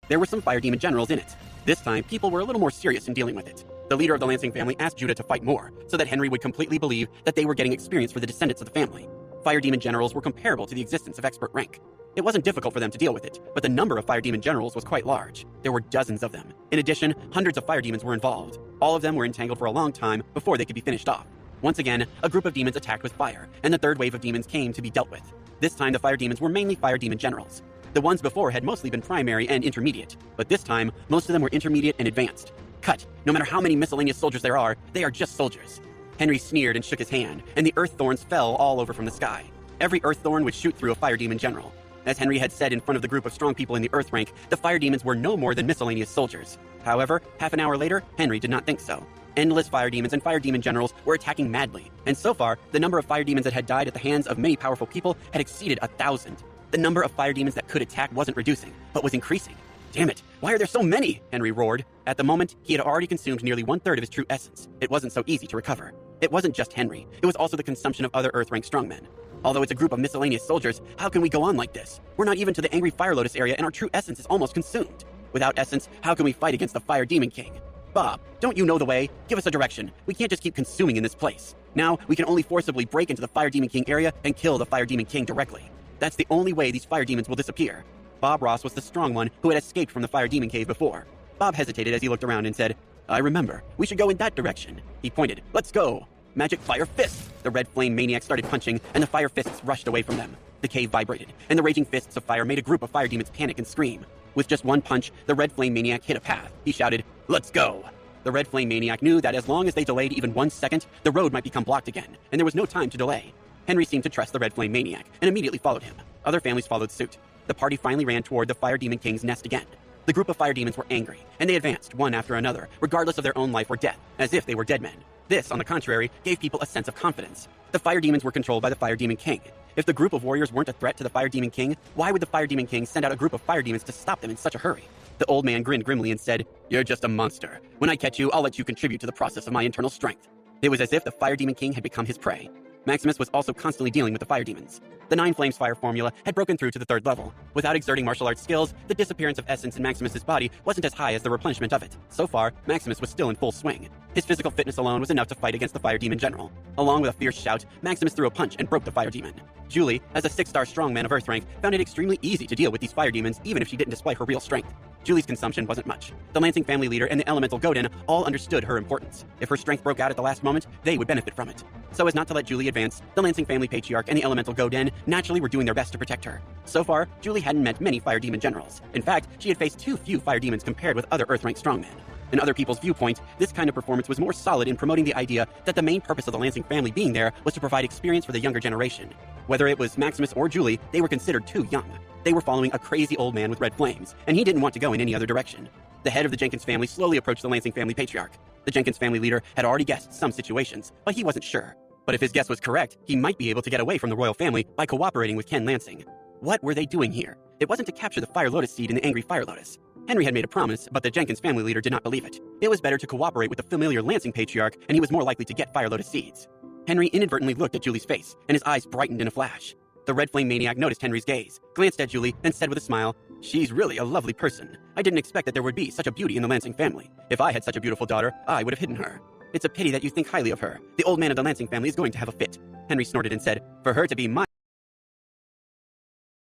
There were some fire demon generals in it. This time, people were a little more serious in dealing with it. The leader of the Lansing family asked Judah to fight more, so that Henry would completely believe that they were getting experience for the descendants of the family. Fire demon generals were comparable to the existence of expert rank. It wasn't difficult for them to deal with it, but the number of fire demon generals was quite large. There were dozens of them. In addition, hundreds of fire demons were involved. All of them were entangled for a long time before they could be finished off. Once again, a group of demons attacked with fire, and the third wave of demons came to be dealt with. This time, the fire demons were mainly fire demon generals. The ones before had mostly been primary and intermediate, but this time, most of them were intermediate and advanced. Cut! No matter how many miscellaneous soldiers there are, they are just soldiers. Henry sneered and shook his hand, and the earth thorns fell all over from the sky. Every earth thorn would shoot through a fire demon general. As Henry had said in front of the group of strong people in the earth rank, the fire demons were no more than miscellaneous soldiers. However, half an hour later, Henry did not think so. Endless fire demons and fire demon generals were attacking madly, and so far, the number of fire demons that had died at the hands of many powerful people had exceeded 1,000. The number of fire demons that could attack wasn't reducing, but was increasing. Damn it, why are there so many? Henry roared. At the moment, he had already consumed nearly 1/3 of his true essence. It wasn't so easy to recover. It wasn't just Henry, it was also the consumption of other Earth-rank strongmen. Although it's a group of miscellaneous soldiers, how can we go on like this? We're not even to the Angry Fire Lotus area and our true essence is almost consumed. Without essence, how can we fight against the Fire Demon King? Bob, don't you know the way? Give us a direction. We can't just keep consuming in this place. Now, we can only forcibly break into the Fire Demon King area and kill the Fire Demon King directly. That's the only way these fire demons will disappear. Bob Ross was the strong one who had escaped from the Fire Demon Cave before. Bob hesitated as he looked around and said, I remember. We should go in that direction. He pointed. Let's go. Magic fire fists! The red flame maniac started punching, and the fire fists rushed away from them. The cave vibrated, and the raging fists of fire made a group of fire demons panic and scream. With just one punch, the red flame maniac hit a path. He shouted, Let's go! The red flame maniac knew that as long as they delayed even 1 second, the road might become blocked again, and there was no time to delay. Henry seemed to trust the red flame maniac, and immediately followed him. Other families followed suit. The party finally ran toward the Fire Demon King's nest again. The group of fire demons were angry, and they advanced one after another, regardless of their own life or death, as if they were dead men. This, on the contrary, gave people a sense of confidence. The fire demons were controlled by the Fire Demon King. If the group of warriors weren't a threat to the Fire Demon King, why would the Fire Demon King send out a group of fire demons to stop them in such a hurry? The old man grinned grimly and said, You're just a monster. When I catch you, I'll let you contribute to the process of my internal strength. It was as if the Fire Demon King had become his prey. Maximus was also constantly dealing with the fire demons. The Nine Flames fire formula had broken through to the 3rd level. Without exerting martial arts skills, the disappearance of essence in Maximus's body wasn't as high as the replenishment of it. So far, Maximus was still in full swing. His physical fitness alone was enough to fight against the Fire Demon General. Along with a fierce shout, Maximus threw a punch and broke the fire demon. Julie, as a 6-star strongman of Earth rank, found it extremely easy to deal with these fire demons even if she didn't display her real strength. Julie's consumption wasn't much. The Lansing family leader and the elemental Godin all understood her importance. If her strength broke out at the last moment, they would benefit from it. So as not to let Julie advance, the Lansing family patriarch and the elemental Godin naturally were doing their best to protect her. So far, Julie hadn't met many fire demon generals. In fact, she had faced too few fire demons compared with other Earth rank strongmen. In other people's viewpoint, this kind of performance was more solid in promoting the idea that the main purpose of the Lansing family being there was to provide experience for the younger generation. Whether it was Maximus or Julie, they were considered too young. They were following a crazy old man with red flames, and he didn't want to go in any other direction. The head of the Jenkins family slowly approached the Lansing family patriarch. The Jenkins family leader had already guessed some situations, but he wasn't sure. But if his guess was correct, he might be able to get away from the royal family by cooperating with Ken Lansing. What were they doing here? It wasn't to capture the Fire Lotus seed in the Angry Fire Lotus. Henry had made a promise, but the Jenkins family leader did not believe it. It was better to cooperate with the familiar Lansing patriarch, and he was more likely to get Fire Lotus seeds. Henry inadvertently looked at Julie's face, and his eyes brightened in a flash. The red flame maniac noticed Henry's gaze, glanced at Julie, and said with a smile, She's really a lovely person. I didn't expect that there would be such a beauty in the Lansing family. If I had such a beautiful daughter, I would have hidden her. It's a pity that you think highly of her. The old man of the Lansing family is going to have a fit. Henry snorted and said, For her to be my